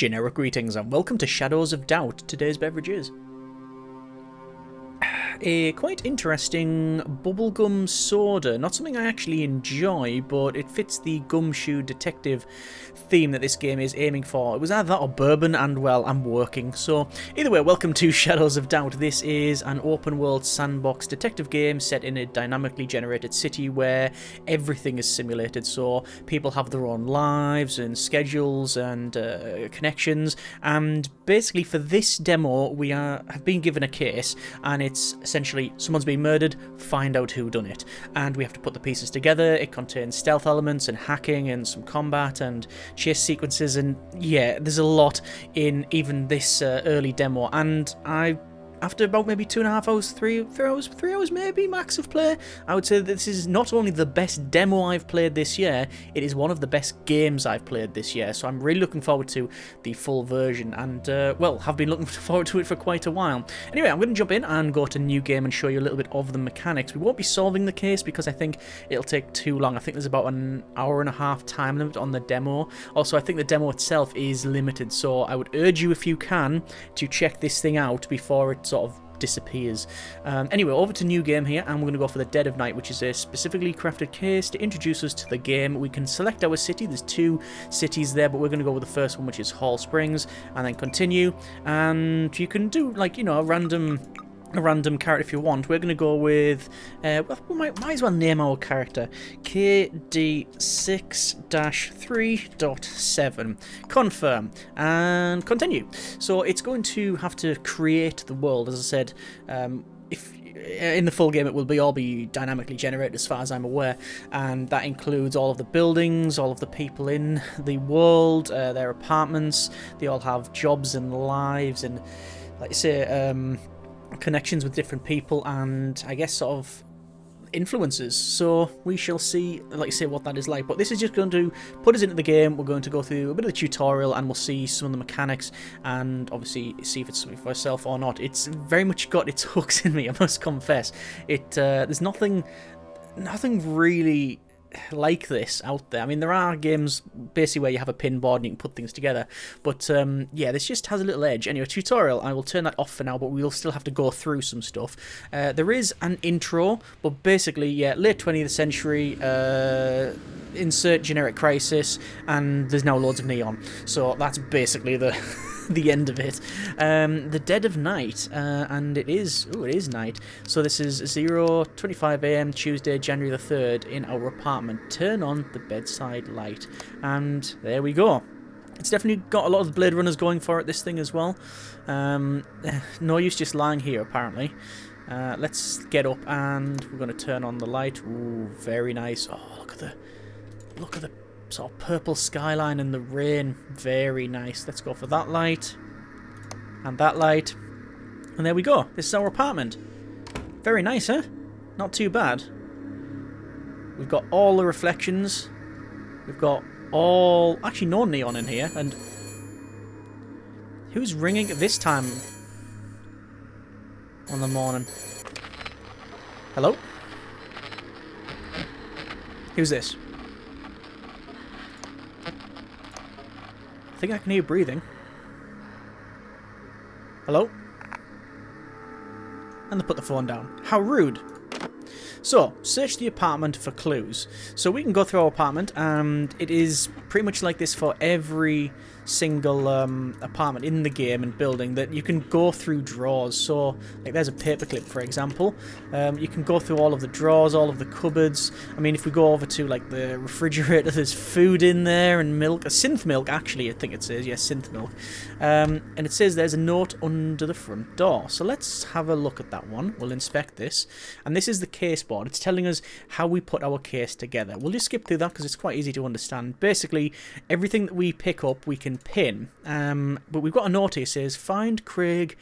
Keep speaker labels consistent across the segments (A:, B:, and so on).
A: Generic greetings and welcome to Shadows of Doubt. Today's beverage is a quite interesting bubblegum soda. Not something I actually enjoy, but it fits the gumshoe detective theme that this game is aiming for. It was either that or bourbon, and well, I'm working. So either way, welcome to Shadows of Doubt. This is an open world sandbox detective game set in a dynamically generated city where everything is simulated. So people have their own lives and schedules and connections. And basically for this demo, we have been given a case, and it's essentially someone's been murdered, find out who done it. And we have to put the pieces together. It contains stealth elements and hacking and some combat and chase sequences, and yeah, there's a lot in even this early demo. And after about maybe 2.5 hours, 3 hours maybe max of play, I would say that this is not only the best demo I've played this year, it is one of the best games I've played this year. So I'm really looking forward to the full version, and well, have been looking forward to it for quite a while. Anyway, I'm going to jump in and go to new game and show you a little bit of the mechanics. We won't be solving the case because I think it'll take too long. I think there's about an hour-and-a-half time limit on the demo. Also, I think the demo itself is limited, so I would urge you, if you can, to check this thing out before it sort of disappears. Anyway, over to new game here, and we're going to go for the Dead of Night, which is a specifically crafted case to introduce us to the game. We can select our city. There's 2 cities there, but we're going to go with the first one, which is Hall Springs, and then continue. And you can do, like, you know, a random character if you want. We're going to go with, well, we might as well name our character KD6-3.7. Confirm and continue. So it's going to have to create the world, as I said. If in the full game it will all be dynamically generated as far as I'm aware, and that includes all of the buildings, all of the people in the world, their apartments. They all have jobs and lives and, like I say, connections with different people, and I guess sort of influences. So we shall see, like I say, what that is like. But this is just going to put us into the game. We're going to go through a bit of the tutorial, and we'll see some of the mechanics, and obviously see if it's something for ourselves or not. It's very much got its hooks in me, I must confess. There's nothing really like this out there. I mean, there are games basically where you have a pin board and you can put things together, but yeah, this just has a little edge. Anyway, tutorial, I will turn that off for now, but we'll still have to go through some stuff. There is an intro, but basically, yeah, late 20th century, insert generic crisis, and there's now loads of neon. So that's basically the the end of it. The Dead of Night, and it is night. So this is 0:25 AM Tuesday, January the 3rd, in our apartment. Turn on the bedside light, and there we go. It's definitely got a lot of the Blade Runners going for it, this thing as well. No use just lying here, apparently. Let's get up, and we're going to turn on the light. Ooh, very nice. Oh, look at the sort of purple skyline and the rain. Very nice. Let's go for that light and that light, and there we go. This is our apartment. Very nice, huh? Not too bad. We've got all the reflections. We've got actually no neon in here. And who's ringing at this time on the morning? Hello? Who's this? I think I can hear breathing. Hello? And they put the phone down. How rude. So, search the apartment for clues. So we can go through our apartment, and it is pretty much like this for every single apartment in the game and building, that you can go through drawers. So, like, there's a paperclip, for example. You can go through all of the drawers, all of the cupboards. I mean, if we go over to, like, the refrigerator, there's food in there and milk. Synth milk, actually, I think it says. Yes, synth milk. And it says there's a note under the front door. So let's have a look at that one. We'll inspect this. And this is the case board. It's telling us how we put our case together. We'll just skip through that because it's quite easy to understand. Basically, everything that we pick up, we can pin. But we've got a note here. It says, find Craig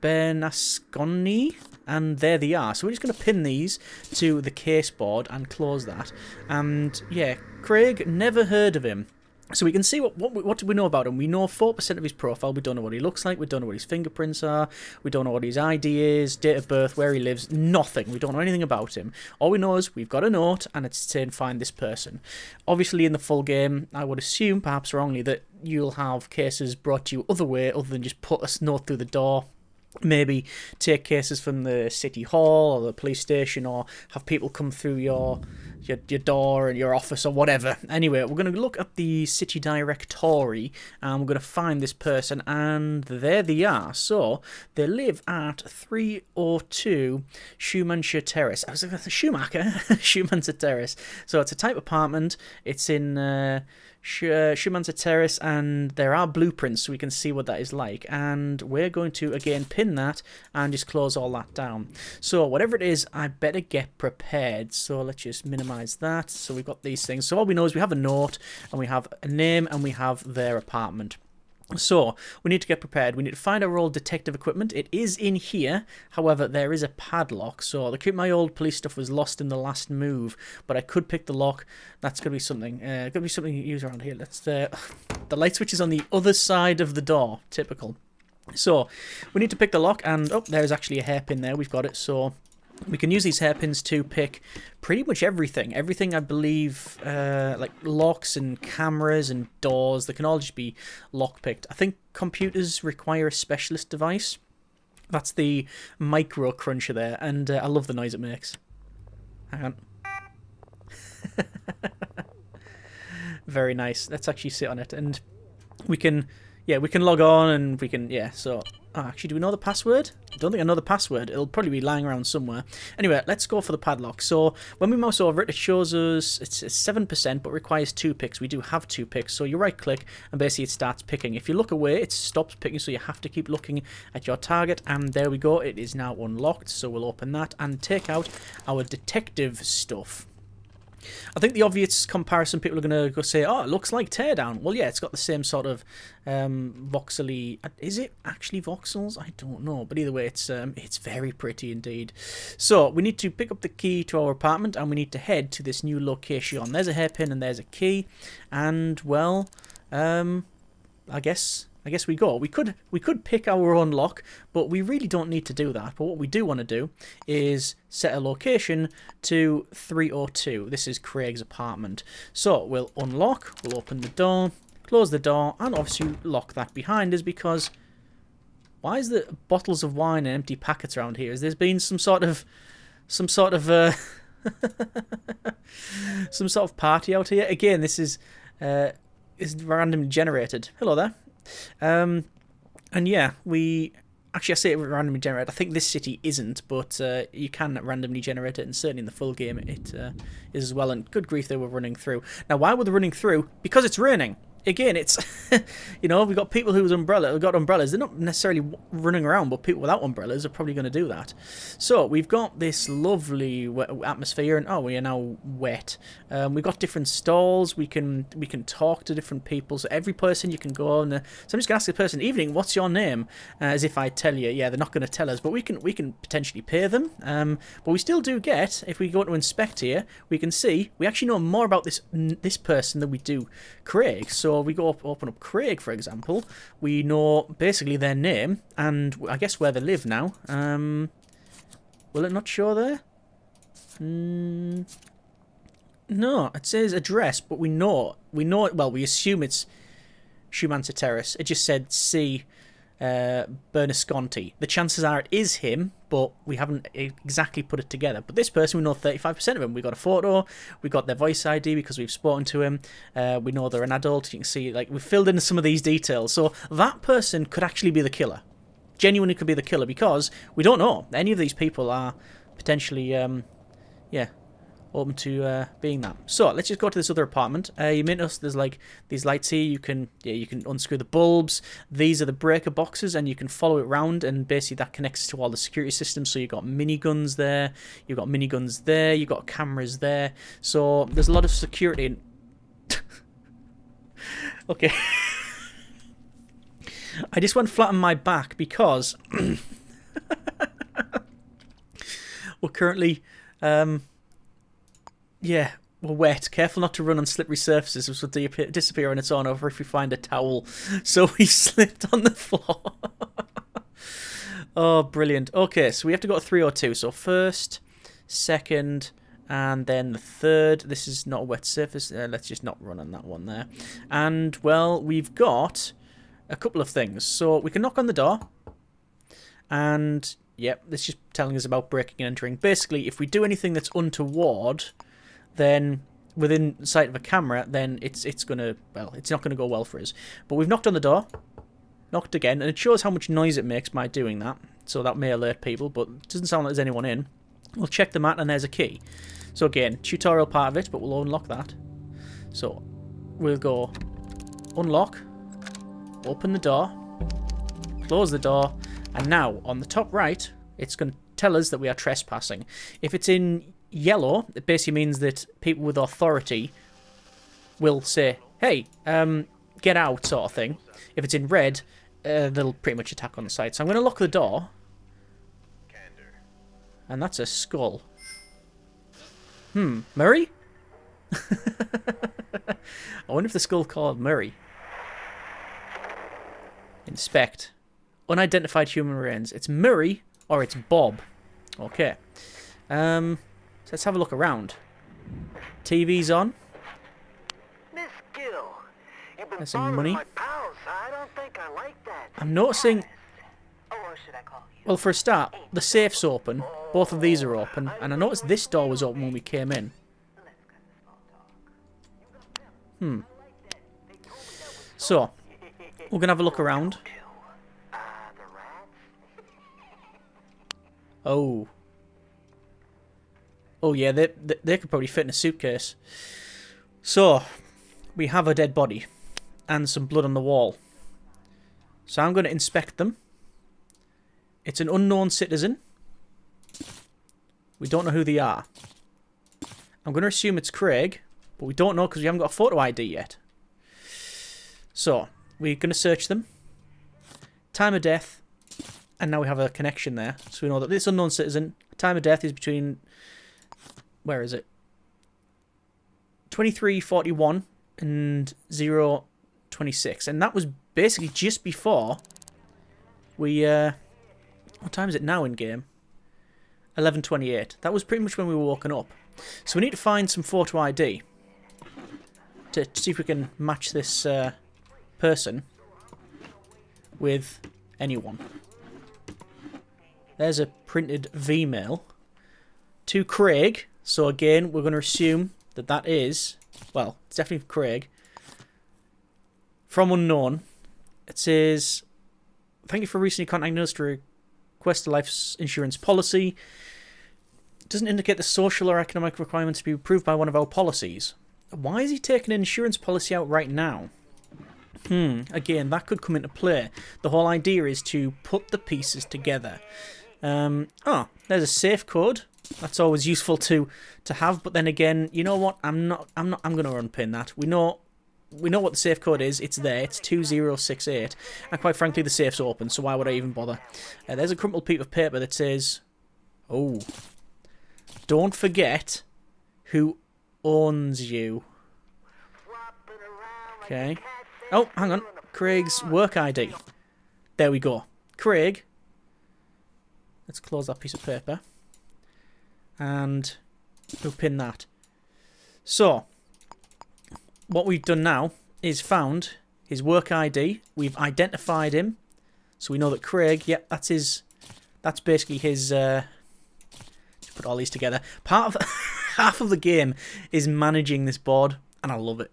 A: Bernasconi, and there they are. So we're just going to pin these to the case board and close that. And yeah, Craig, never heard of him. So we can see what do we know about him. We know 4% of his profile. We don't know what he looks like. We don't know what his fingerprints are. We don't know what his ID is, date of birth, where he lives. Nothing. We don't know anything about him. All we know is we've got a note, and it's saying find this person. Obviously, in the full game, I would assume, perhaps wrongly, that you'll have cases brought to you other way other than just put a note through the door. Maybe take cases from the city hall or the police station, or have people come through your door and your office or whatever. Anyway, we're going to look at the city directory and we're going to find this person, and there they are. So they live at 302 Schumannsche Terrace. I was like, Schumacher? Schumannsche Terrace. So it's a type apartment. It's in Schumannsche Terrace, and there are blueprints so we can see what that is like, and we're going to again pin that and just close all that down. So whatever it is, I better get prepared. So let's just minimize that. So we've got these things. So all we know is we have a note and we have a name and we have their apartment. So we need to get prepared. We need to find our old detective equipment. It is in here. However, there is a padlock. So my old police stuff was lost in the last move, but I could pick the lock. That's gonna be something. Gonna be something you use around here. Let's. The light switch is on the other side of the door. Typical. So we need to pick the lock, and oh, there's actually a hairpin there. We've got it. So we can use these hairpins to pick pretty much everything. Everything, I believe, like locks and cameras and doors, they can all just be lock-picked. I think computers require a specialist device. That's the micro cruncher there, and I love the noise it makes. Hang on. Very nice. Let's actually sit on it, and we can log on, and we can, so... Oh, actually, do we know the password? I don't think I know the password. It'll probably be lying around somewhere. Anyway, let's go for the padlock. So when we mouse over it, it shows us it's 7%, but requires 2 picks. We do have 2 picks. So you right-click, and basically it starts picking. If you look away, it stops picking, so you have to keep looking at your target. And there we go. It is now unlocked. So we'll open that and take out our detective stuff. I think the obvious comparison, people are going to go say, oh, it looks like Teardown. Well, yeah, it's got the same sort of voxely... Is it actually voxels? I don't know. But either way, it's very pretty indeed. So we need to pick up the key to our apartment, and we need to head to this new location. There's a hairpin and there's a key. And, well, I guess we go. We could pick our own lock, but we really don't need to do that. But what we do want to do is set a location to 302. This is Craig's apartment. So we'll unlock, we'll open the door, close the door, and obviously lock that behind us, because why is there bottles of wine and empty packets around here? Has there been some sort of some sort of party out here? Again, this is randomly generated. Hello there. And yeah, I say it randomly generated. I think this city isn't, but you can randomly generate it, and certainly in the full game it is as well. And good grief, they were running through. Now, why were they running through? Because it's raining. Again, it's, we've got people who've got umbrellas. They're not necessarily running around, but people without umbrellas are probably going to do that. So we've got this lovely atmosphere, and we are now wet. We've got different stalls. We can talk to different people. So every person you can go on. So I'm just going to ask the person, evening, what's your name? As if I tell you, yeah, they're not going to tell us, but we can potentially pay them. But we still do get, if we go to inspect here, we can see we actually know more about this person than we do Craig. So we go open up Craig, for example. We know basically their name and I guess where they live now. Will it not show there? No, it says address, but we know it. Well, we assume it's Schumannsche Terrace. It just said C. Bernasconti. The chances are it is him, but we haven't exactly put it together. But this person, we know 35% of him. We got a photo, we got their voice ID because we've spoken to him. We know they're an adult. You can see, like, we've filled in some of these details. So that person could actually be the killer. Genuinely could be the killer, because we don't know. Any of these people are potentially, open to being that. So let's just go to this other apartment. You may notice there's like these lights here. You can unscrew the bulbs. These are the breaker boxes, and you can follow it around, and basically that connects to all the security systems. So you've got miniguns there, you've got miniguns there, you've got cameras there. So there's a lot of security. Okay. I just went flat on my back because we're currently we're wet. Careful not to run on slippery surfaces, which will disappear on its own, or if we find a towel. So we slipped on the floor. Oh, brilliant. Okay, so we have to go to 302. So first, second, and then the third. This is not a wet surface. Let's just not run on that one there. And, well, we've got a couple of things. So we can knock on the door. And, yep, this is just telling us about breaking and entering. Basically, if we do anything that's untoward, then within sight of a camera, then it's gonna, well, it's not gonna go well for us. But we've knocked on the door, knocked again, and it shows how much noise it makes by doing that. So that may alert people, but it doesn't sound like there's anyone in. We'll check the mat, and there's a key. So again, tutorial part of it, but we'll unlock that. So we'll go unlock, open the door, close the door, and now on the top right, it's going to tell us that we are trespassing. If it's in yellow, it basically means that people with authority will say, hey, get out, sort of thing. If it's in red, they'll pretty much attack on the side. So I'm going to lock the door. And that's a skull. Murray? I wonder if the skull called Murray. Inspect. Unidentified human remains. It's Murray or it's Bob. Okay. So let's have a look around. TV's on.
B: Miss Gill, you've been
A: There's some money.
B: my pals. I don't think I like that.
A: I'm noticing,
B: Or should I call you?
A: well, for a start, the safe's open. Both of these are open. And I noticed this door was open when we came in. So, we're going to have a look around. Oh. Oh, yeah, they could probably fit in a suitcase. So, we have a dead body. And some blood on the wall. So I'm going to inspect them. It's an unknown citizen. We don't know who they are. I'm going to assume it's Craig. But we don't know because we haven't got a photo ID yet. So, we're going to search them. Time of death. And now we have a connection there. So we know that this unknown citizen, time of death is between... Where is it? 23:41 and 0:26. And that was basically just before we... what time is it now in game? 11:28. That was pretty much when we were woken up. So we need to find some photo ID. To see if we can match this person with anyone. There's a printed V-mail to Craig. So again, we're going to assume that that is, well, it's definitely Craig. From unknown. It says, thank you for recently contacting us to request a life insurance policy. It doesn't indicate the social or economic requirements to be approved by one of our policies. Why is he taking an insurance policy out right now? Again, that could come into play. The whole idea is to put the pieces together. Oh, there's a safe code. That's always useful to have. But then again, you know what? I'm going to unpin that. We know what the safe code is. It's there. It's 2068. And quite frankly, the safe's open. So why would I even bother? There's a crumpled piece of paper that says, "Oh, don't forget who owns you." Okay. Oh, hang on. Craig's work ID. There we go. Craig. Let's close that piece of paper. And we'll pin that. So, what we've done now is found his work ID. We've identified him. So we know that Craig, yep, that's basically his, put all these together. Part of half of the game is managing this board, and I love it.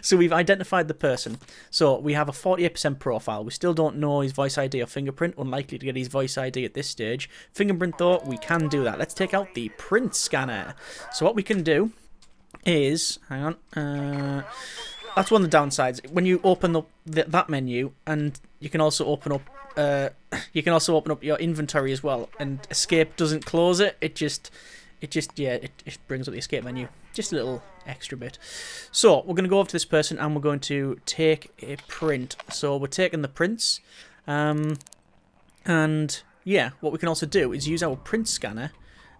A: So we've identified the person. So we have a 48% profile. We still don't know his voice ID or fingerprint. Unlikely to get his voice ID at this stage. Fingerprint though, we can do that. Let's take out the print scanner. So what we can do is, hang on, that's one of the downsides. When you open that menu, and you can also open up your inventory as well, and escape doesn't close it. It brings up the escape menu. Just a little extra bit. So, we're going to go over to this person and we're going to take a print. So, we're taking the prints. And, yeah, what we can also do is use our print scanner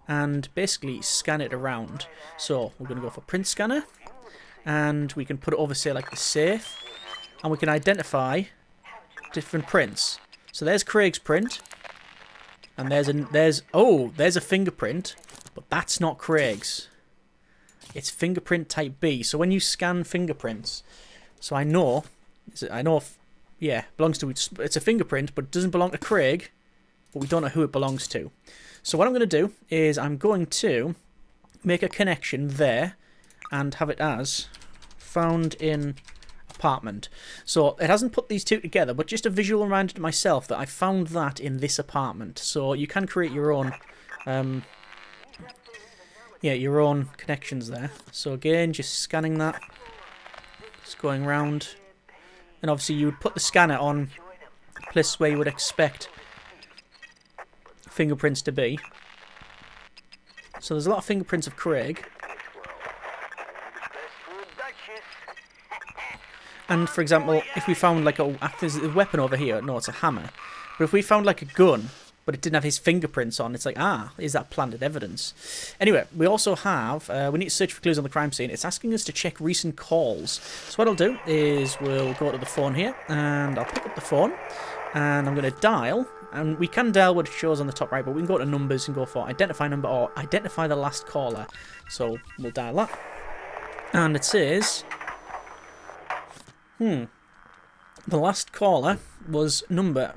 A: and basically scan it around. So we're going to go for print scanner, and we can put it over, say, like the safe, and we can identify different prints. So there's Craig's print, and there's a fingerprint, but that's not Craig's. It's fingerprint type B. So when you scan fingerprints, so yeah, belongs to, it's a fingerprint, but it doesn't belong to Craig, but we don't know who it belongs to. So what I'm going to do is I'm going to make a connection there and have it as found in apartment. So it hasn't put these two together, but just a visual reminder to myself that I found that in this apartment. So you can create your own, your own connections there. So again, just scanning that, just going round, and obviously you would put the scanner on places where you would expect fingerprints to be. So there's a lot of fingerprints of Craig. And for example, if we found like there's a weapon over here, no, it's a hammer. But if we found like a gun, but it didn't have his fingerprints on, it's like, is that planted evidence? Anyway, we also have, we need to search for clues on the crime scene. It's asking us to check recent calls. So what I'll do is we'll go to the phone here, and I'll pick up the phone, and I'm going to dial. And we can dial what it shows on the top right, but we can go to numbers and go for identify number or identify the last caller. So we'll dial that. And it says, the last caller was number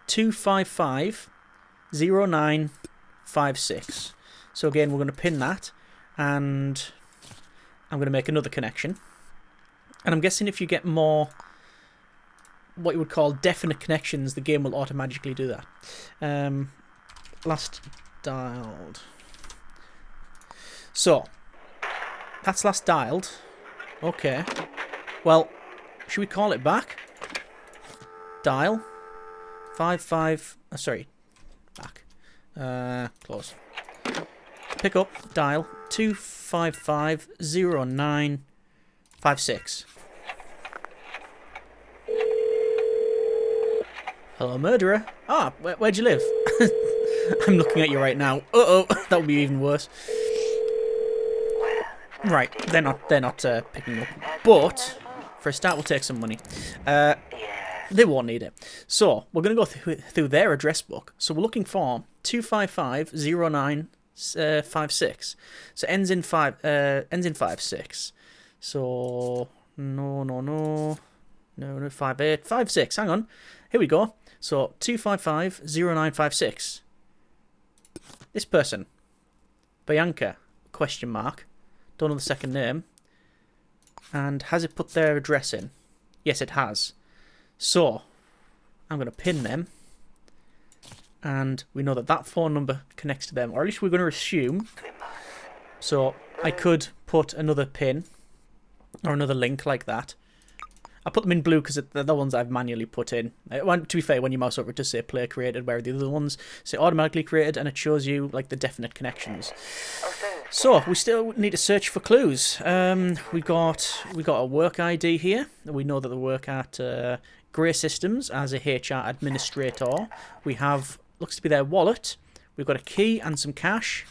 A: 2550956. So again, we're going to pin that, and I'm going to make another connection. And I'm guessing if you get more what you would call definite connections, the game will automatically do that. Last dialed. So that's last dialed. Okay. Well, should we call it back? Dial. Back. Close. Pick up. Dial. 2550956. Hello, murderer. Where'd you live? I'm looking at you right now. That would be even worse. Right, they're not picking up. But for a start, we'll take some money. They won't need it. So we're going to go through their address book. So we're looking for 2550956. So ends in 56. So no, 5856. Hang on. Here we go. So 2550956. This person, Bianca, question mark. Don't know the second name. And has it put their address in? Yes, it has. So I'm going to pin them. And we know that that phone number connects to them. Or at least we're going to assume. So I could put another pin. Or another link like that. I put them in blue because they're the ones I've manually put in. To be fair, when you mouse over it does say player created, where the other ones say automatically created, and it shows you like the definite connections. So we still need to search for clues. We got a work ID here. We know that they work at Grey Systems as a HR administrator. We have looks to be their wallet. We've got a key and some cash,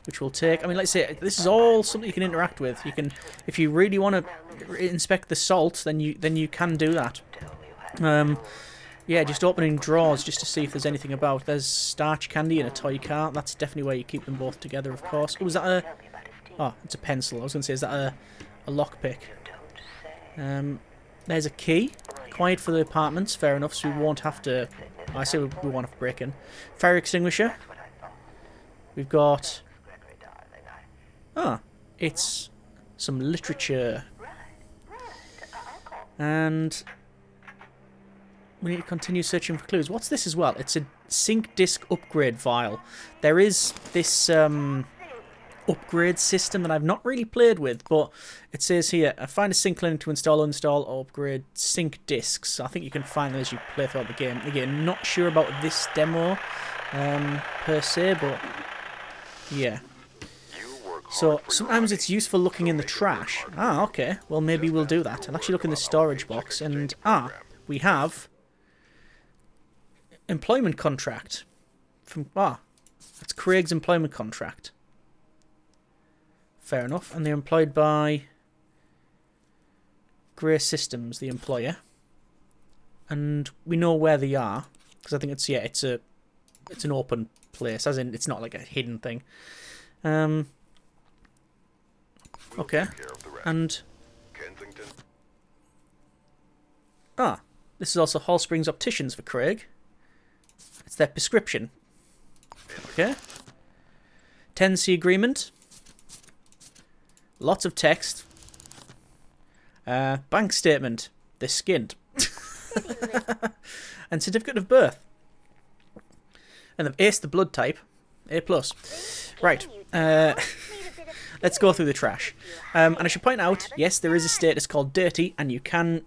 A: which we'll take. I mean, let's say this is all something you can interact with. You can, if you really want to inspect the salt, then you can do that. Yeah, just opening drawers just to see if there's anything about. There's starch candy in a toy car. That's definitely where you keep them both together, of course. Oh, is that a... Oh, it's a pencil. I was going to say, is that a lockpick? There's a key. Quiet for the apartments. Fair enough, so we won't have to... I say we won't have to break in. Fire extinguisher. We've got... it's some literature. And we need to continue searching for clues. What's this as well? It's a sync disk upgrade vial. There is this upgrade system that I've not really played with, but it says here, find a sync link to install or upgrade sync disks. I think you can find them as you play throughout the game. Again, not sure about this demo per se, but yeah. So sometimes it's useful looking in the trash. Okay. Well, maybe we'll do that. I'll actually look in the storage box, and we have employment contract from That's Craig's employment contract. Fair enough. And they're employed by Grey Systems, the employer. And we know where they are. Because I think it's, yeah, it's an open place. As in, it's not like a hidden thing. Okay. And... Ah, this is also Hall Springs Opticians for Craig. It's their prescription. Okay. Tenancy agreement. Lots of text. Bank statement. They're skinned. And certificate of birth. And they've aced the blood type. A+. Right. Let's go through the trash. And I should point out, yes, there is a status called dirty, and you can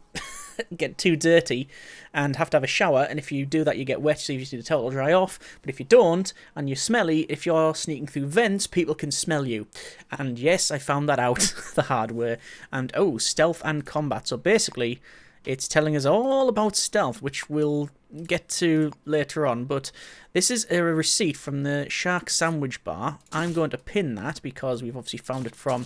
A: get too dirty and have to have a shower, and if you do that you get wet, so you need to tell it to dry off. But if you don't and you're smelly, if you're sneaking through vents, people can smell you. And yes, I found that out the hard way. And oh, stealth and combat. So basically it's telling us all about stealth, which we'll get to later on. But this is a receipt from the Shark Sandwich Bar. I'm going to pin that because we've obviously found it from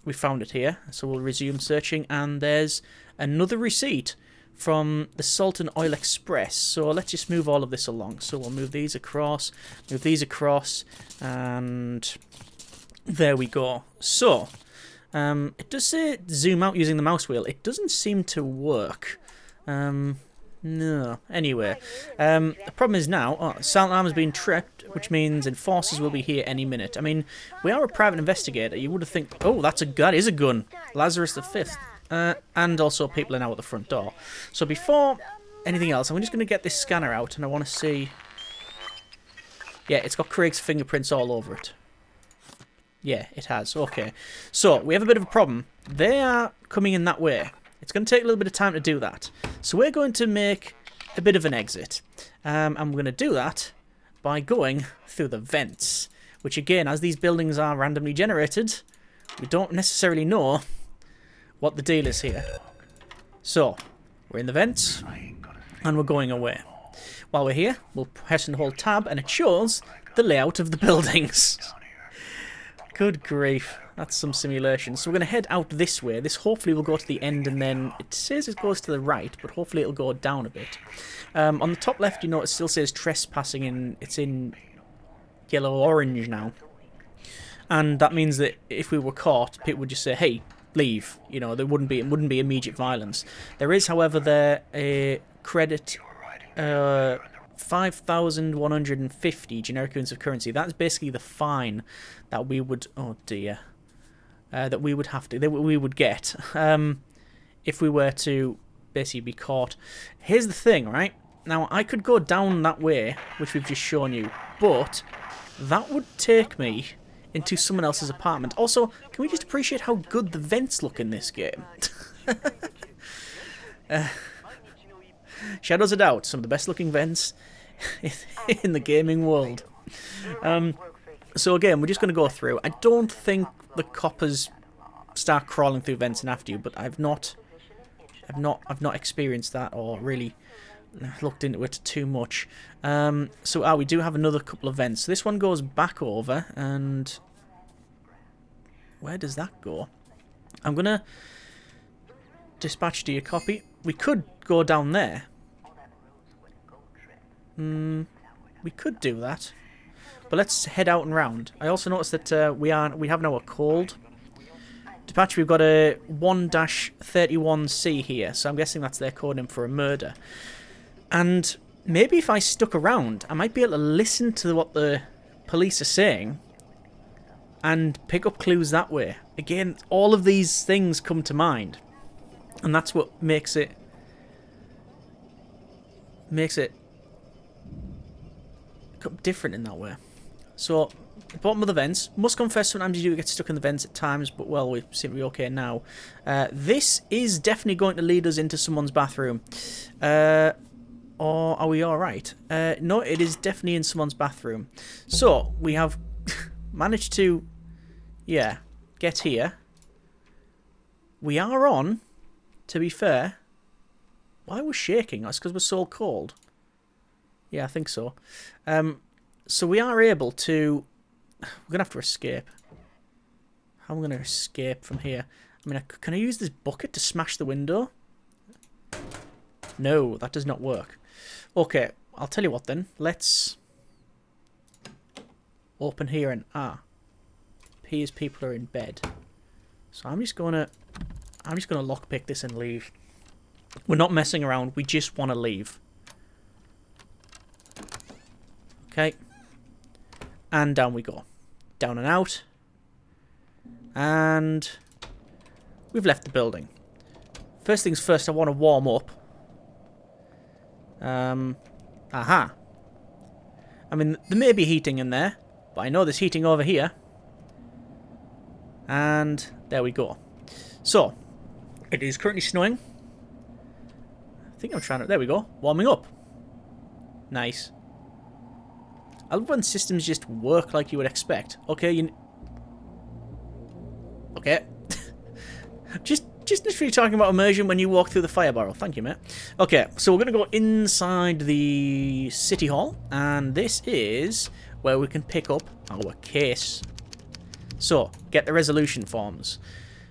A: we found it here. So we'll resume searching, and there's another receipt from the Salt and Oil Express. So let's just move all of this along. So we'll move these across, and there we go. So it does say zoom out using the mouse wheel. It doesn't seem to work. No. Anyway, the problem is now, Silent Arm has been tripped, which means enforcers will be here any minute. I mean, we are a private investigator. You would have think, oh, that is a gun. Lazarus the Fifth. And also people are now at the front door. So before anything else, I'm just going to get this scanner out, and I want to see... Yeah, it's got Craig's fingerprints all over it. Yeah, it has. Okay. So, we have a bit of a problem. They are coming in that way. It's going to take a little bit of time to do that. So we're going to make a bit of an exit. And we're going to do that by going through the vents. Which again, as these buildings are randomly generated, we don't necessarily know what the deal is here. So, we're in the vents, and we're going away. While we're here, we'll press and hold tab, and it shows the layout of the buildings. Good grief, that's some simulation. So we're going to head out this way. This hopefully will go to the end, and then it says it goes to the right, but hopefully it'll go down a bit. On the top left, you know, it still says trespassing, it's in yellow-orange now. And that means that if we were caught, people would just say, hey, leave. You know, it wouldn't be immediate violence. There is, however, a credit 5,150 generic units of currency. That's basically the fine that we would that we would get if we were to basically be caught. Here's the thing, right? Now I could go down that way, which we've just shown you, but that would take me into someone else's apartment. Also, can we just appreciate how good the vents look in this game? Shadows of Doubt, some of the best looking vents in the gaming world. So again, we're just going to go through. I don't think the coppers start crawling through vents and after you, but I've not experienced that or really looked into it too much. So we do have another couple of vents. This one goes back over, and where does that go? I'm gonna dispatch to your copy. We could go down there. We could do that, but let's head out and round. I also noticed that we have now a cold. Dispatch, we've got a 1-31C here, so I'm guessing that's their code name for a murder. And maybe if I stuck around, I might be able to listen to what the police are saying and pick up clues that way. Again, all of these things come to mind, and that's what makes it different in that way. So, bottom of the vents. Must confess, sometimes you do get stuck in the vents at times, but well, we seem to be okay now. This is definitely going to lead us into someone's bathroom. Or are we alright? No, it is definitely in someone's bathroom. So, we have managed to, get here. We are on, to be fair. Why are we shaking? That's because we're so cold. Yeah, I think so. So we are able to... We're going to have to escape. How am I going to escape from here? I mean, can I use this bucket to smash the window? No, that does not work. Okay, I'll tell you what then. Let's open here and... Here's people are in bed. So I'm just gonna lockpick this and leave. We're not messing around. We just want to leave. Okay. And down we go. Down and out. And we've left the building. First things first, I want to warm up. Aha. I mean, there may be heating in there, but I know there's heating over here. And there we go. So, it is currently snowing. I think I'm trying to... There we go. Warming up. Nice. I love when systems just work like you would expect. Okay, Okay. just literally talking about immersion when you walk through the fire barrel. Thank you, mate. Okay, so we're going to go inside the city hall. And this is where we can pick up our case. So, get the resolution forms.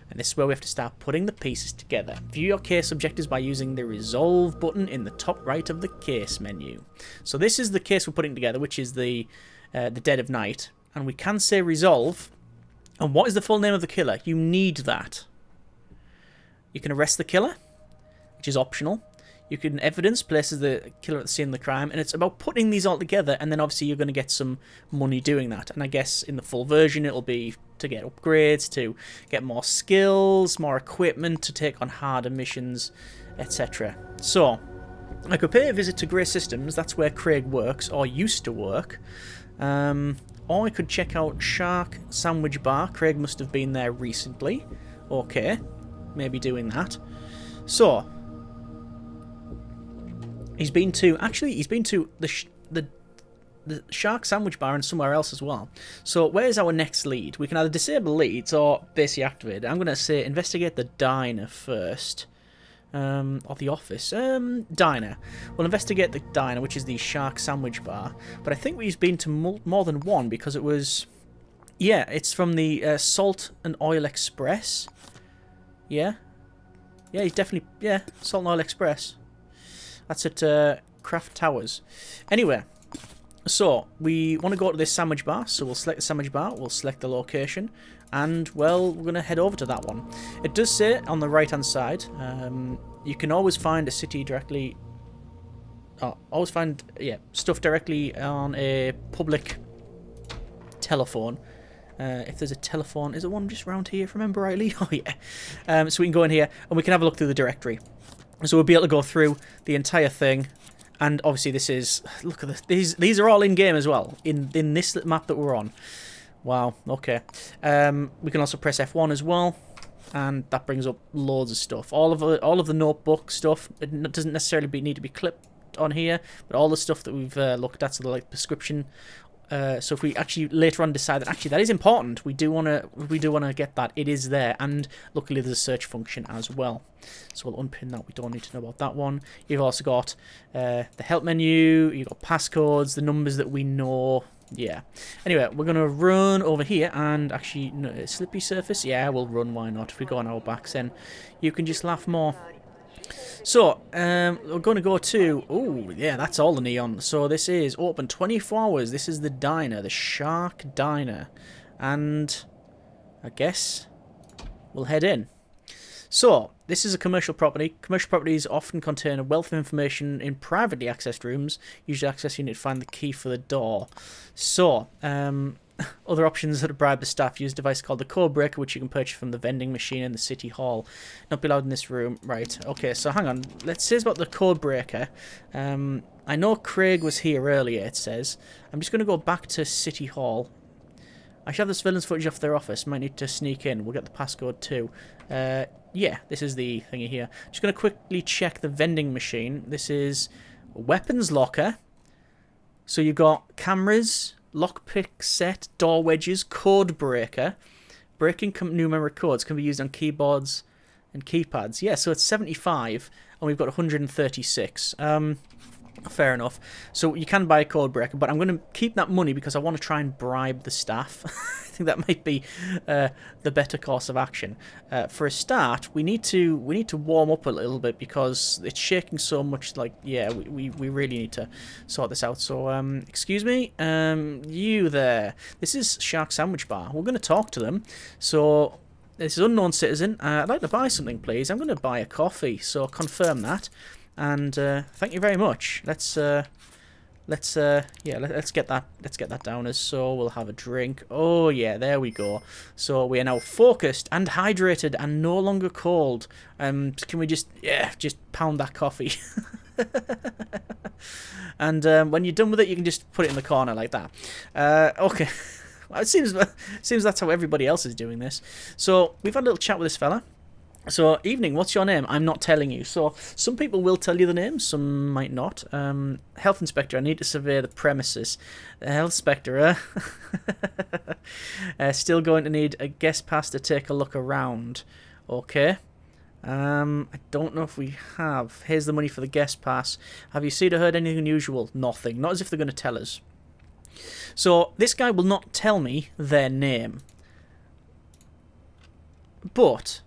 A: And this is where we have to start putting the pieces together. View your case objectives by using the resolve button in the top right of the case menu. So this is the case we're putting together, which is the dead of night. And we can say resolve. And what is the full name of the killer? You need that. You can arrest the killer, which is optional. You can evidence places the killer at the scene of the crime, and it's about putting these all together, and then obviously you're going to get some money doing that. And I guess in the full version it'll be to get upgrades, to get more skills, more equipment, to take on harder missions, etc. So, I could pay a visit to Grey Systems, that's where Craig works, or used to work. Or I could check out Shark Sandwich Bar. Craig must have been there recently. Okay, maybe doing that. So... He's been to the Shark Sandwich Bar and somewhere else as well. So where's our next lead? We can either disable leads or basically activate it. I'm going to say investigate the diner first. Or the office. Diner. We'll investigate the diner, which is the Shark Sandwich Bar. But I think we've been to more than one because it was... Yeah, it's from the Salt and Oil Express. Yeah? Yeah, he's definitely... Yeah, Salt and Oil Express. That's at Craft Towers. Anyway, so we want to go to this sandwich bar, so we'll select the sandwich bar, we'll select the location, and, well, we're going to head over to that one. It does say on the right-hand side, you can always find a city directly... always find, stuff directly on a public telephone. If there's a telephone... Is there one just around here, if I remember rightly? Oh, yeah. So we can go in here, and we can have a look through the directory. So we'll be able to go through the entire thing, and obviously this is... Look at this. These are all in-game as well, in this map that we're on. Wow, okay. We can also press F1 as well, and that brings up loads of stuff. All of the notebook stuff, it doesn't necessarily need to be clipped on here, but all the stuff that we've looked at, so the prescription... so if we actually later on decide that actually that is important, we do want to get that. It is there, and luckily there's a search function as well. So we'll unpin that. We don't need to know about that one. You've also got the help menu. You've got passcodes, the numbers that we know. Yeah. Anyway, we're gonna run over here and actually no, slippery surface. Yeah, we'll run. Why not? If we go on our backs, then you can just laugh more. So, we're going to go to... Oh, yeah, that's all the neon. So this is open 24 hours. This is the diner, the Shark Diner. And I guess we'll head in. So, this is a commercial property. Commercial properties often contain a wealth of information in privately accessed rooms. Usually access you need to find the key for the door. So, other options that bribe the staff use a device called the code breaker, which you can purchase from the vending machine in the city hall. Not be allowed in this room. Right, okay, so hang on. Let's say about the code breaker. I know Craig was here earlier, it says. I'm just going to go back to city hall. I should have the surveillance footage off their office. Might need to sneak in. We'll get the passcode too. Yeah, this is the thingy here. Just going to quickly check the vending machine. This is a weapons locker. So you've got cameras, lockpick set, door wedges, code breaker. Breaking numeric codes can be used on keyboards and keypads. Yeah, so it's 75, and we've got 136. Fair enough. So you can buy a code breaker, but I'm going to keep that money because I want to try and bribe the staff. I think that might be the better course of action. For a start, we need to warm up a little bit because it's shaking so much. Like, yeah, we really need to sort this out. So, excuse me, you there. This is Shark Sandwich Bar. We're going to talk to them. So, this is unknown citizen. I'd like to buy something, please. I'm going to buy a coffee. So confirm that. And thank you very much. Let's get that down as so. We'll have a drink. Oh yeah, there we go. So we are now focused and hydrated and no longer cold. Can we just pound that coffee? And when you're done with it, you can just put it in the corner like that. Okay. Well, it seems that's how everybody else is doing this. So we've had a little chat with this fella. So, evening, what's your name? I'm not telling you. So, some people will tell you the name, some might not. Health inspector, I need to survey the premises. The health inspector, still going to need a guest pass to take a look around. Okay. I don't know if we have. Here's the money for the guest pass. Have you seen or heard anything unusual? Nothing. Not as if they're going to tell us. So, this guy will not tell me their name. But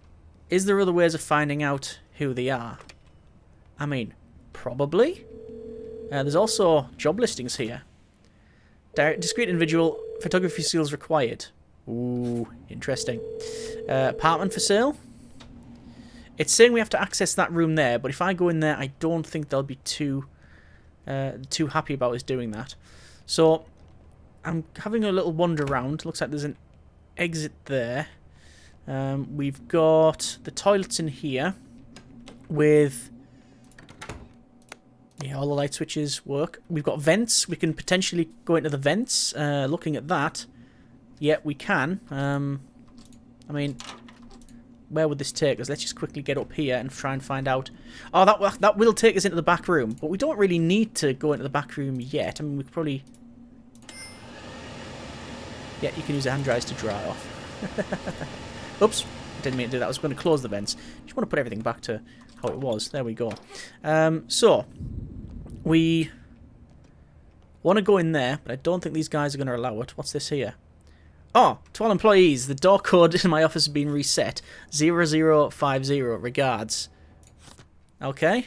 A: is there other ways of finding out who they are? I mean, probably. There's also job listings here. Discreet individual, photography skills required. Ooh, interesting. Apartment for sale. It's saying we have to access that room there, but if I go in there, I don't think they'll be too happy about us doing that. So, I'm having a little wander around. Looks like there's an exit there. We've got the toilets in here with, yeah, all the light switches work. We've got vents. We can potentially go into the vents. Looking at that, yeah, we can. I mean, where would this take us? Let's just quickly get up here and try and find out. Oh, that will take us into the back room, but we don't really need to go into the back room yet. I mean, we could probably, yeah, you can use the hand dryers to dry off. Oops, didn't mean to do that. I was going to close the vents. Just want to put everything back to how it was. There we go. So, we want to go in there, but I don't think these guys are going to allow it. What's this here? Oh, to all employees, the door code in my office has been reset. 0050, regards. Okay.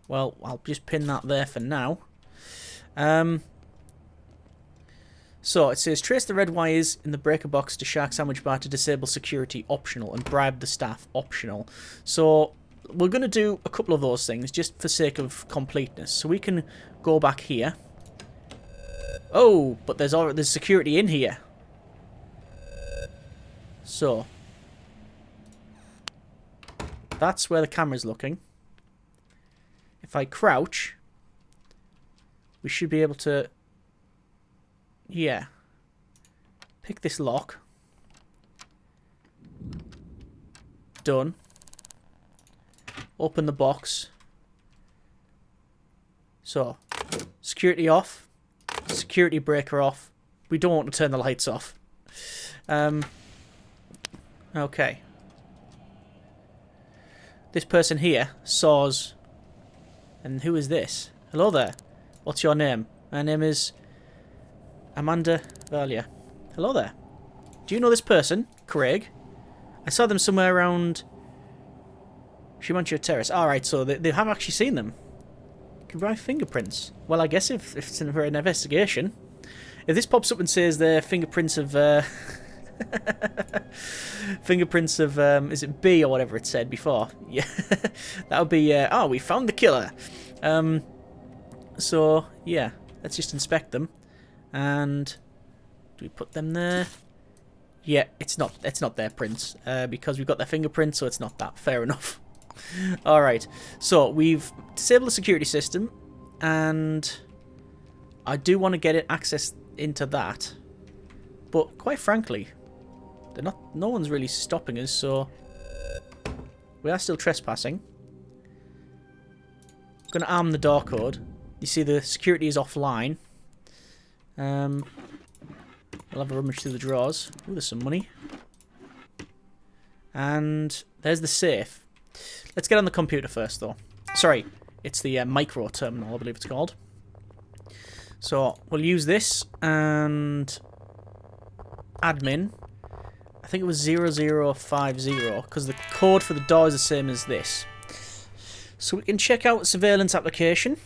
A: Well, I'll just pin that there for now. So, it says, trace the red wires in the breaker box to Shark Sandwich Bar to disable security, optional, and bribe the staff, optional. So, we're going to do a couple of those things, just for sake of completeness. So, we can go back here. Oh, but there's security in here. So, that's where the camera's looking. If I crouch, we should be able to, yeah, pick this lock. Done. Open the box. So, security off. Security breaker off. We don't want to turn the lights off. Okay. This person here saws. And who is this? Hello there. What's your name? My name is Amanda Valia. Hello there. Do you know this person? Craig? I saw them somewhere around Shimancho Terrace. Alright, so they have actually seen them. Can buy fingerprints. Well, I guess if it's for an investigation. If this pops up and says they're fingerprints of fingerprints of is it B or whatever it said before? Yeah. That would be oh, we found the killer. So yeah, let's just inspect them. And do we put them there? Yeah, it's not their prints because we've got their fingerprints, so it's not that. Fair enough. All right, so we've disabled the security system, and I do want to get it access into that, but quite frankly, they're not. No one's really stopping us, so we are still trespassing. I'm gonna arm the door code. You see, the security is offline. I'll have a rummage through the drawers. Ooh, there's some money. And there's the safe. Let's get on the computer first, though. Sorry, It's the micro terminal, I believe it's called. So we'll use this, and admin, I think it was 0050, because the code for the door is the same as this. So we can check out surveillance application.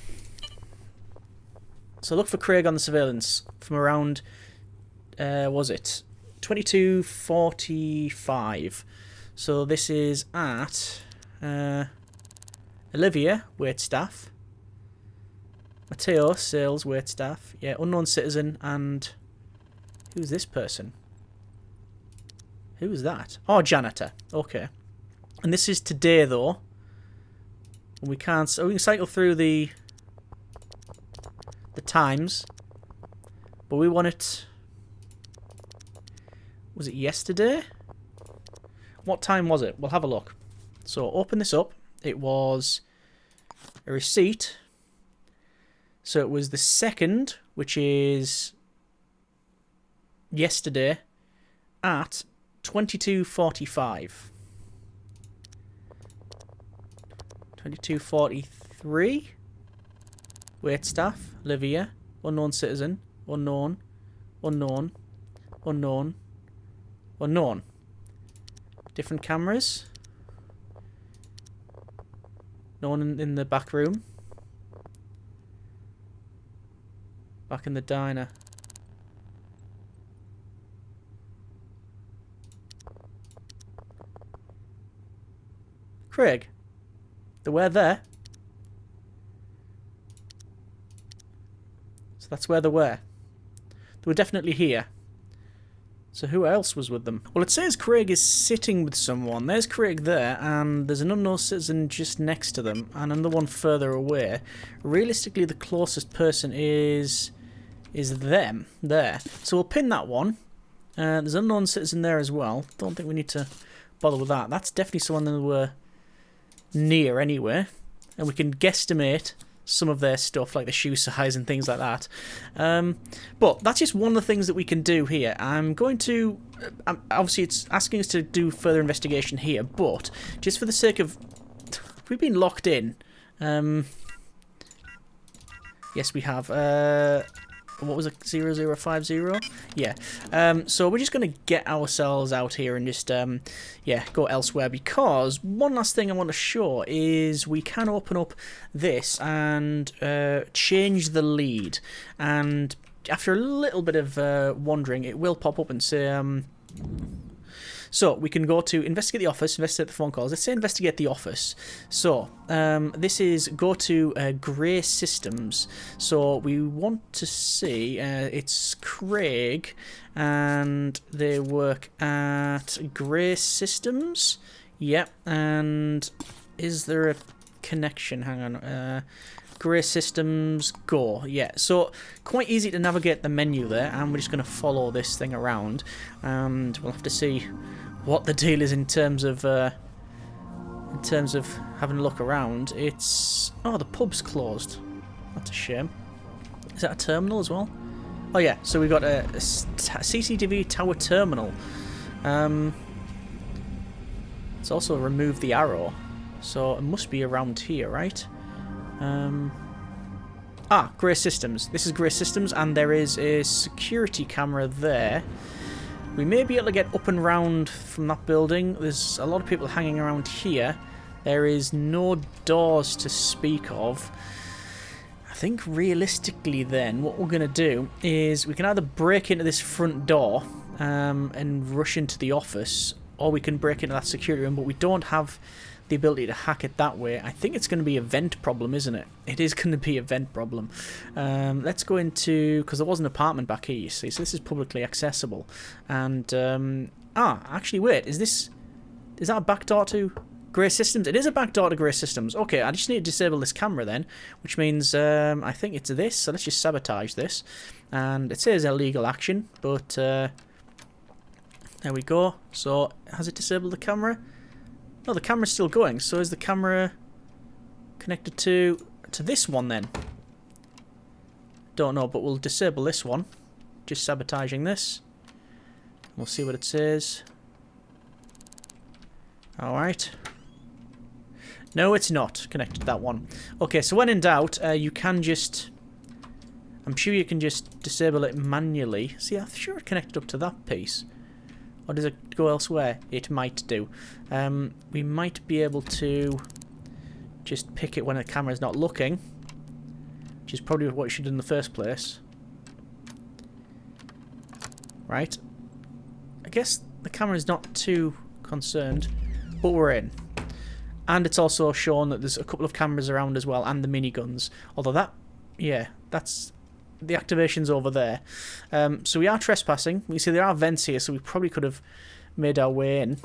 A: So look for Craig on the surveillance from around, was it 22:45. So this is at Olivia, waitstaff. Matteo, sales, waitstaff. Yeah, unknown citizen, and who's this person? Who's that? Oh, janitor. Okay. And this is today, though. We can't. So we can cycle through the times, but we want it. Was it yesterday? What time was it? We'll have a look. So open this up. It was a receipt. So it was the 2nd, which is yesterday, at 22:45. 22:43. Waitstaff, Olivia, unknown citizen, unknown, unknown, unknown, unknown. Different cameras. No one in the back room. Back in the diner. Craig, they were there. So that's where they were. They were definitely here. So who else was with them? Well, it says Craig is sitting with someone. There's Craig there, and there's an unknown citizen just next to them, and another one further away. Realistically, the closest person is them there. So we'll pin that one. There's an unknown citizen there as well. Don't think we need to bother with that. That's definitely someone that we're near anyway, and we can guesstimate some of their stuff, like the shoe size and things like that. But that's just one of the things that we can do here. I'm going to... obviously, it's asking us to do further investigation here, but just for the sake of... We've been locked in. Yes, we have. What was it? 0050? Yeah. So we're just going to get ourselves out here and just, yeah, go elsewhere, because one last thing I want to show is we can open up this and change the lead. And after a little bit of wandering, it will pop up and say... So we can go to investigate the office, investigate the phone calls. Let's say investigate the office. So this is go to Grey Systems. So we want to see it's Craig, and they work at Grey Systems. Yep. And is there a connection? Hang on. Grey Systems, go. Yeah, so quite easy to navigate the menu there, and we're just going to follow this thing around, and we'll have to see what the deal is in terms of having a look around. It's... oh, the pub's closed. That's a shame. Is that a terminal as well? Oh yeah, so we've got a CCTV tower terminal. It's also remove the arrow, so it must be around here, right? Grey Systems. This is Grey Systems, and there is a security camera there. We may be able to get up and round from that building. There's a lot of people hanging around here. There is no doors to speak of. I think realistically then, what we're going to do is we can either break into this front door and rush into the office, or we can break into that security room, but we don't have the ability to hack it that way. I think it's going to be a vent problem, isn't it? It is going to be a vent problem. Let's go into... because there was an apartment back here, you see, so this is publicly accessible. And, actually, wait, is that a back door to Grey Systems? It is a back door to Grey Systems. Okay, I just need to disable this camera then, which means, I think it's this, so let's just sabotage this. And it says illegal action, but, there we go. So, has it disabled the camera? No, the camera's still going. So is the camera connected to this one then? Don't know, but we'll disable this one. Just sabotaging this. We'll see what it says. Alright. No, it's not connected to that one. Okay, so when in doubt, you can just... I'm sure you can just disable it manually. See, I'm sure it connected up to that piece. Or does it go elsewhere? It might do. We might be able to just pick it when the camera's not looking, which is probably what you should do in the first place. Right. I guess the camera's not too concerned, but we're in. And it's also shown that there's a couple of cameras around as well, and the miniguns. Although that, yeah, that's... the activation's over there. So we are trespassing. You see there are vents here, so we probably could have made our way in.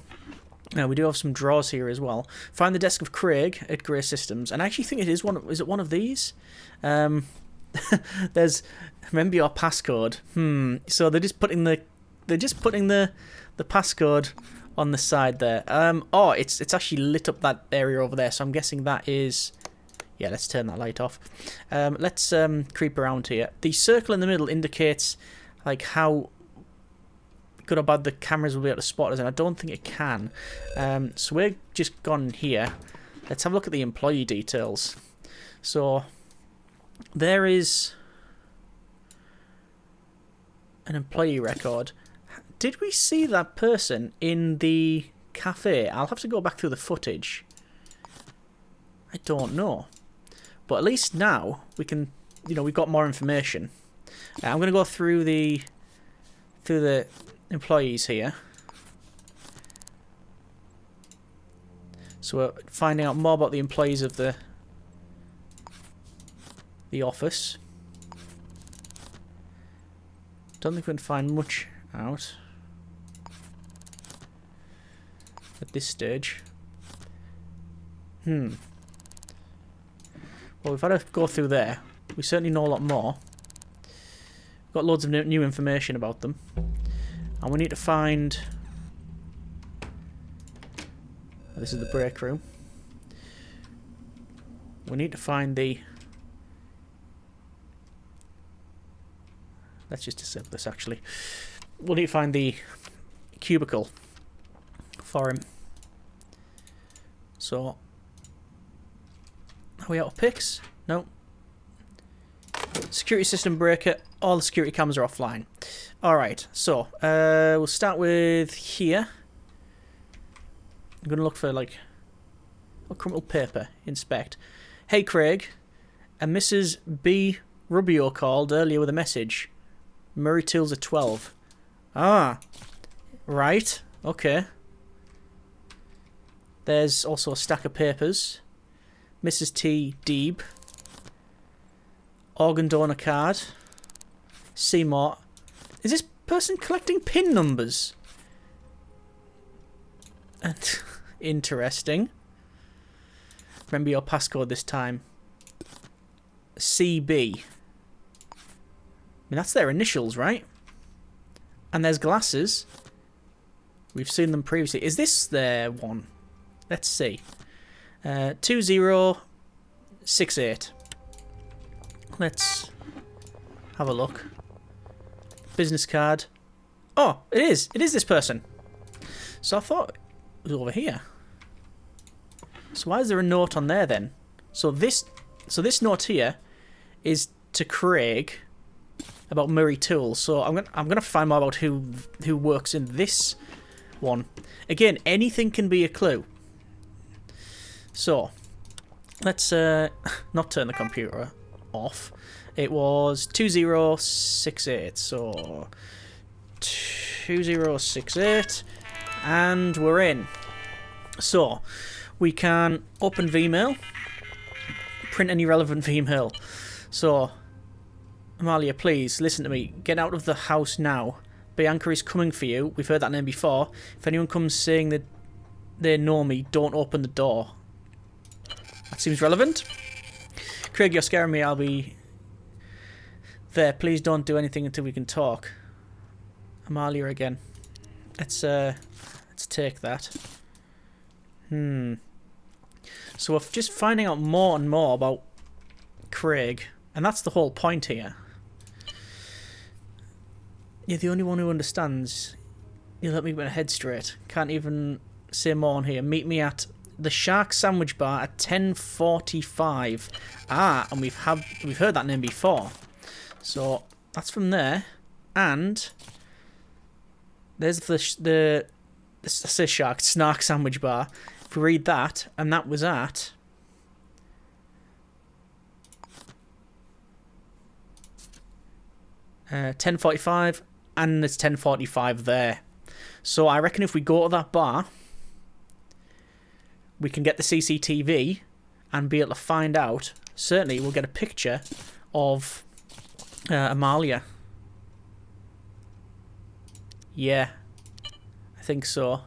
A: Now we do have some drawers here as well. Find the desk of Craig at Grey Systems, and I actually think it is one. Is it one of these? There's remember your passcode. So they're just putting the passcode on the side there. Oh, it's actually lit up that area over there. So I'm guessing that is. Yeah, let's turn that light off. Let's creep around here. The circle in the middle indicates like how good or bad the cameras will be able to spot us, and I don't think it can. So we're just gone here. Let's have a look at the employee details. So there is an employee record. Did we see that person in the cafe? I'll have to go back through the footage. I don't know. But at least now we can, we've got more information. I'm going to go through the employees here. So we're finding out more about the employees of the office. Don't think we can find much out at this stage. Well, we've had to go through there. We certainly know a lot more. We've got loads of new information about them. And we need to find... This is the break room. We need to find the... Let's just disable this, actually. We'll need to find the cubicle for him. So... Are we out of picks? No. Security system breaker. All the security cameras are offline. Alright, so we'll start with here. I'm going to look for like a crumpled paper. Inspect. Hey Craig, a Mrs. B. Rubio called earlier with a message. Murray Tools at 12. Ah. Right. Okay. There's also a stack of papers. Mrs. T. Deeb. Organ donor card. Seymour. Is this person collecting PIN numbers? And interesting. Remember your passcode this time. CB. I mean, that's their initials, right? And there's glasses. We've seen them previously. Is this their one? Let's see. 2068. Let's have a look. Business card. Oh, it is. It is this person. So I thought it was over here. So why is there a note on there then? So this note here is to Craig about Murray Tools. So I'm gonna find more about who works in this one. Again, anything can be a clue. So let's not turn the computer off. It was 2068. So 2068, and we're in. So we can open Vmail, print any relevant Vmail. So Amalia, please listen to me. Get out of the house now. Bianca is coming for you. We've heard that name before. If anyone comes saying that they know me, don't open the door. That seems relevant. Craig, you're scaring me. I'll be there. Please don't do anything until we can talk. Amalia again. Let's take that. So we're just finding out more and more about Craig, and that's the whole point here. You're the only one who understands. You let me get my head straight. Can't even say more on here. Meet me at the shark sandwich bar at 10:45. Ah, and we've heard that name before. So that's from there, and there's the I say shark snark sandwich bar. If we read that, and that was at 10:45, and it's 10:45 there. So I reckon if we go to that bar, we can get the CCTV and be able to find out. Certainly, we'll get a picture of Amalia. Yeah, I think so.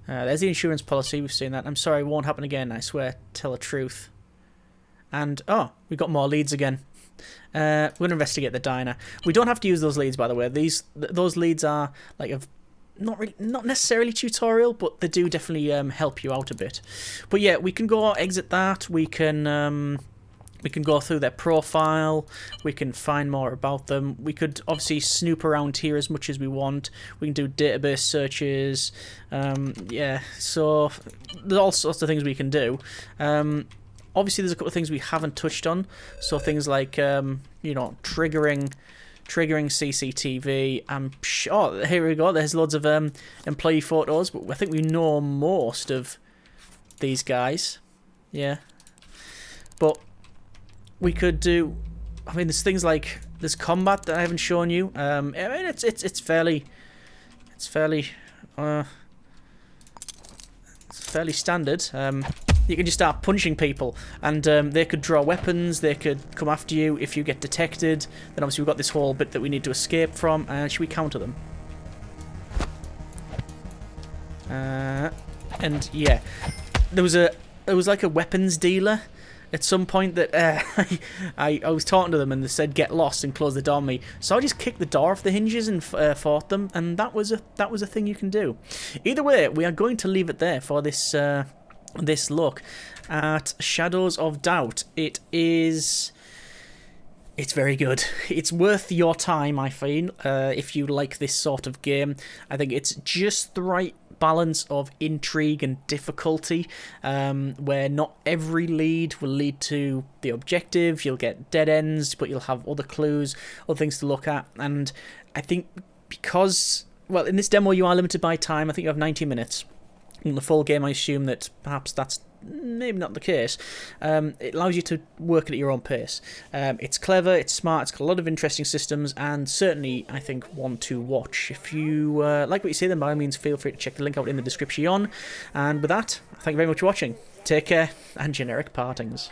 A: There's the insurance policy. We've seen that. I'm sorry, it won't happen again. I swear. Tell the truth. And, oh, we've got more leads again. We're going to investigate the diner. We don't have to use those leads, by the way. Those leads are like not necessarily tutorial, but they do definitely help you out a bit. But yeah, we can go exit that. We can go through their profile. We can find more about them. We could obviously snoop around here as much as we want. We can do database searches. Yeah, so there's all sorts of things we can do. Obviously, there's a couple of things we haven't touched on. So things like, triggering CCTV. Oh, here we go. There's loads of employee photos, but I think we know most of these guys. Yeah, but we could do. I mean, there's things like there's combat that I haven't shown you. I mean, it's fairly standard. You can just start punching people, and they could draw weapons, they could come after you. If you get detected, then obviously we've got this whole bit that we need to escape from. Should we counter them? And yeah, there was like a weapons dealer at some point that I was talking to them, and they said get lost and close the door on me. So I just kicked the door off the hinges and fought them, and that was a thing you can do. Either way, we are going to leave it there for this look at Shadows of Doubt. It's very good. It's worth your time, I feel, if you like this sort of game. I think it's just the right balance of intrigue and difficulty, where not every lead will lead to the objective. You'll get dead ends, but you'll have other clues, other things to look at. And I think because, well, in this demo you are limited by time. I think you have 90 minutes. In the full game, I assume that perhaps that's maybe not the case. It allows you to work at your own pace. It's clever, it's smart, it's got a lot of interesting systems, and certainly, I think, one to watch. If you like what you see, then by all means, feel free to check the link out in the description. And with that, thank you very much for watching. Take care, and generic partings.